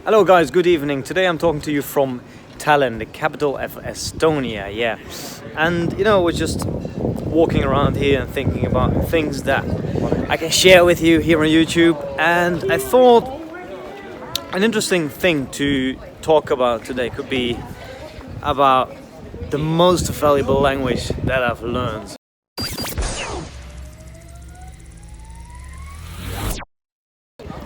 Hello guys, good evening. Today I'm talking to you from Tallinn, the capital of Estonia, yeah. And I was just walking around here and thinking about things that I can share with you here on YouTube, and I thought an interesting thing to talk about today could be about the most valuable language that I've learned.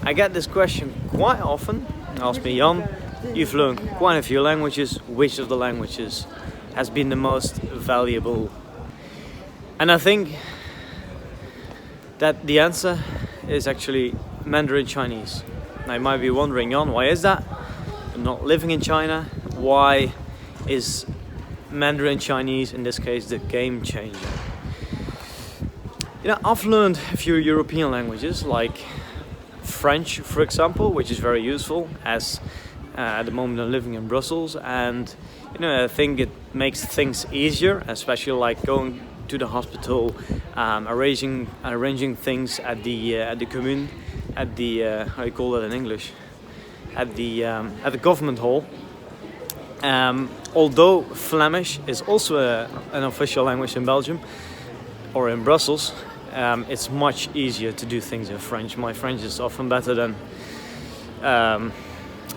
I get this question quite often. Ask me, Jan, you've learned quite a few languages. Which of the languages has been the most valuable? And I think that the answer is actually Mandarin Chinese. Now you might be wondering, Jan, why is that? I'm not living in China. Why is Mandarin Chinese, in this case, the game changer? I've learned a few European languages like French, for example, which is very useful as at the moment I'm living in Brussels, and I think it makes things easier, especially like going to the hospital, arranging things at the commune, at the how do you call that in English, at the government hall. Although Flemish is also an official language in Belgium or in Brussels, it's much easier to do things in French. My French is often better than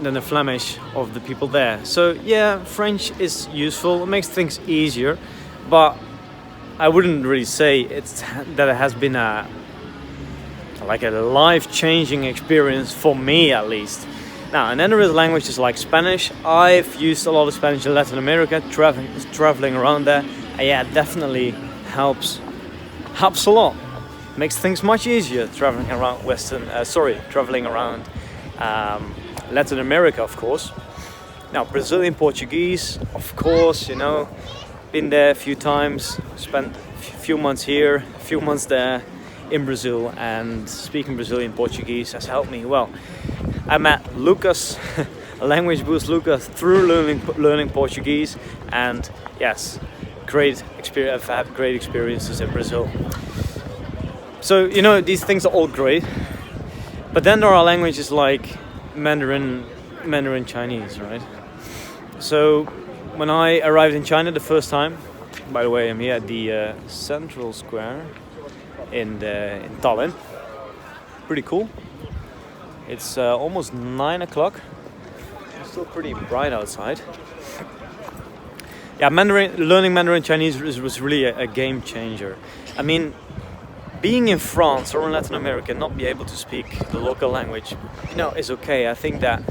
the Flemish of the people there. So yeah, French is useful. It makes things easier, but I wouldn't really say that it has been a life-changing experience for me, at least. Now, and then there is languages like Spanish. I've used a lot of Spanish in Latin America, traveling around there. Yeah, it definitely helps a lot. Makes things much easier traveling around Latin America, of course. Now, Brazilian Portuguese, of course, been there a few times, spent a few months here, a few months there in Brazil, and speaking Brazilian Portuguese has helped me. Well, I met Lucas, a language boost Lucas, through learning Portuguese, and yes, great experience. I've had great experiences in Brazil. So, these things are all great. But then there are languages like Mandarin Chinese, right? So, when I arrived in China the first time, by the way, I'm here at the Central Square in Tallinn. Pretty cool. It's almost 9 o'clock. It's still pretty bright outside. Yeah, learning Mandarin Chinese was really a game changer. I mean, being in France or in Latin America and not be able to speak the local language, is okay. I think that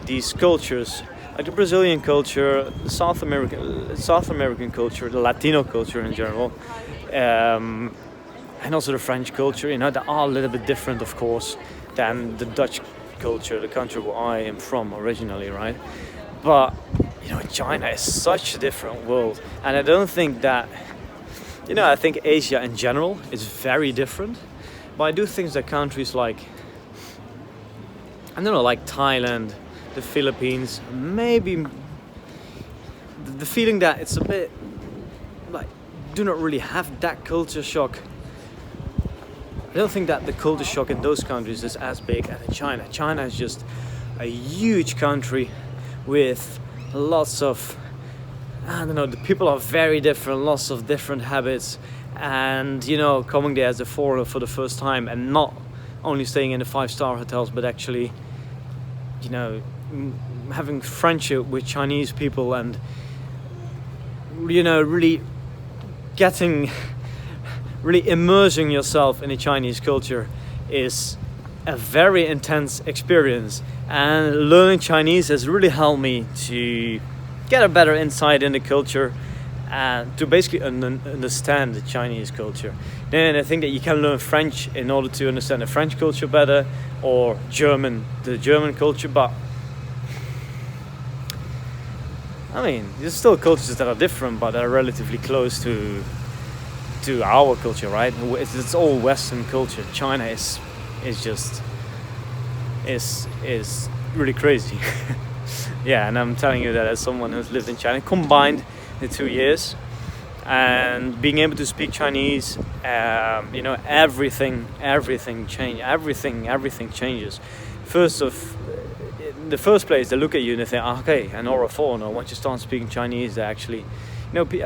these cultures, like the Brazilian culture, the South American culture, the Latino culture in general, and also the French culture, they are a little bit different, of course, than the Dutch culture, the country where I am from originally, right? But China is such a different world, and I don't think that. I think Asia in general is very different, but I do think that countries like Thailand, the Philippines, maybe the feeling that it's a bit like do not really have that culture shock. I don't think that the culture shock in those countries is as big as in China. China is just a huge country with lots of, the people are very different, lots of different habits, and coming there as a foreigner for the first time and not only staying in the 5-star hotels, but actually having friendship with Chinese people and really immersing yourself in the Chinese culture is a very intense experience. And learning Chinese has really helped me to get a better insight in the culture and to basically understand the Chinese culture. Then I think that you can learn French in order to understand the French culture better, or the German culture, but there's still cultures that are different but are relatively close to our culture, right? It's all Western culture. China is really crazy. Yeah, and I'm telling you that as someone who's lived in China, combined the 2 years, and being able to speak Chinese, everything changes. First of the first place they look at you and they think, okay, and or a foreigner, once you start speaking Chinese, they actually,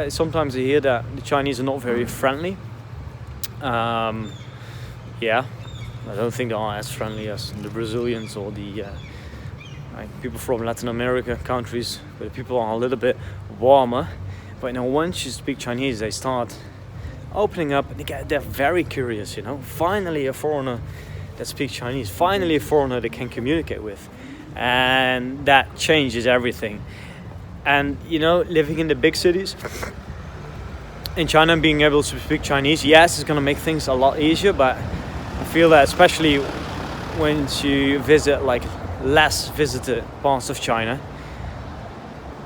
sometimes you hear that the Chinese are not very friendly. Yeah, I don't think they are as friendly as the Brazilians or the people from Latin America countries, where people are a little bit warmer. But once you speak Chinese, they start opening up, and they're very curious. Finally a foreigner that speaks Chinese. Finally a foreigner they can communicate with, and that changes everything. And living in the big cities in China and being able to speak Chinese, yes, it's going to make things a lot easier. But I feel that especially when you visit like less visited parts of China,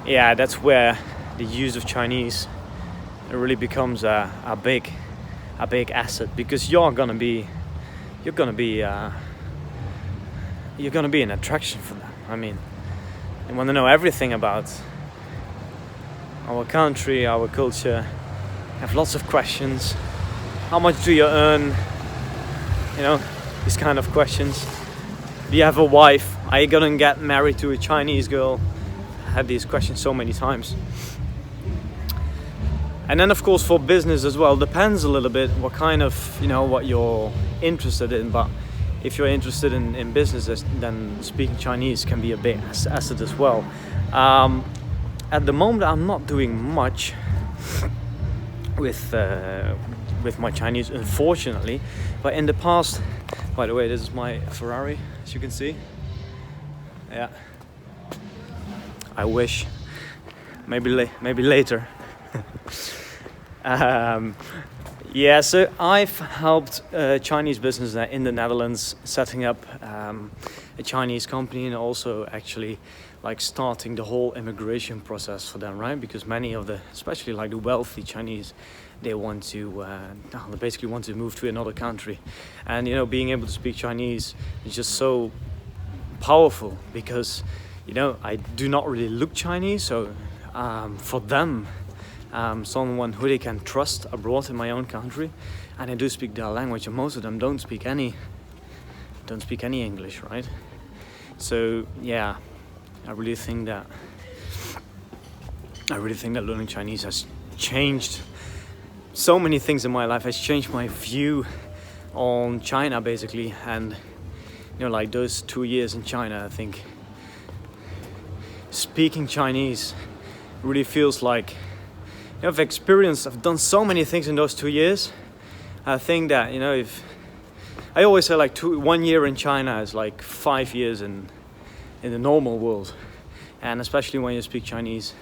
yeah, that's where the use of Chinese really becomes a big asset, because you're gonna be an attraction for them. I mean, they want to know everything about our country, our culture, have lots of questions. How much do you earn? These kind of questions. Do you have a wife? Are you gonna get married to a Chinese girl? I had these questions so many times. And then of course for business as well, depends a little bit what kind of, what you're interested in. But if you're interested in business, then speaking Chinese can be a big asset as well. At the moment I'm not doing much with my Chinese, unfortunately. But in the past, by the way, this is my Ferrari, as you can see. Yeah, I wish. Maybe later. Yeah, so I've helped Chinese business in the Netherlands setting up a Chinese company, and also actually like starting the whole immigration process for them, right? Because many of especially like the wealthy Chinese, they basically want to move to another country, and being able to speak Chinese is just so powerful, because I do not really look Chinese, so for them, someone who they can trust abroad in my own country, and I do speak their language, and most of them don't speak any English, right? So yeah, I really think that learning Chinese has changed so many things in my life. Has changed my view on China basically, and like those 2 years in China, I think speaking Chinese really feels like I've done so many things in those 2 years. I think that if I always say like 1 year in China is like 5 years in the normal world, and especially when you speak Chinese,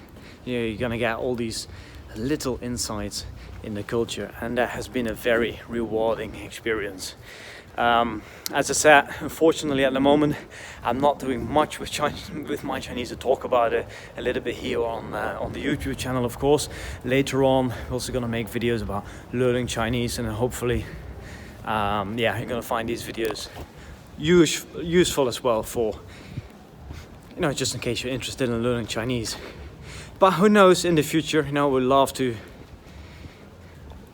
you're gonna get all these little insights in the culture, and that has been a very rewarding experience. As I said, unfortunately at the moment I'm not doing much with my Chinese. To talk about it a little bit here on the YouTube channel, of course. Later on we're also gonna make videos about learning Chinese, and hopefully you're gonna find these videos useful as well for just in case you're interested in learning Chinese. But who knows, in the future, we'd love to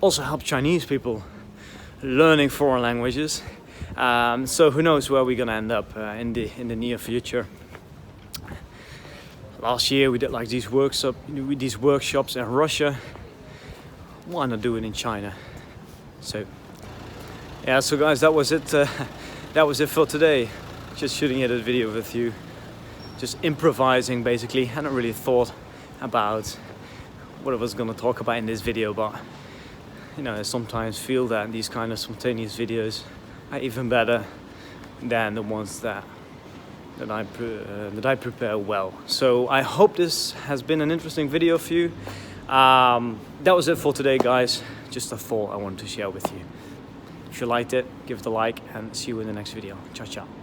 also help Chinese people learning foreign languages. So who knows where we're gonna end up in the near future. Last year we did like these workshops in Russia. Why not do it in China? So yeah, so guys, that was it. That was it for today. Just shooting a video with you, just improvising basically. I hadn't really thought about what I was gonna talk about in this video, but I sometimes feel that these kind of spontaneous videos are even better than the ones that I prepare well. So I hope this has been an interesting video for you. That was it for today, guys. Just a thought I wanted to share with you. If you liked it, give it a like, and see you in the next video. Ciao, ciao.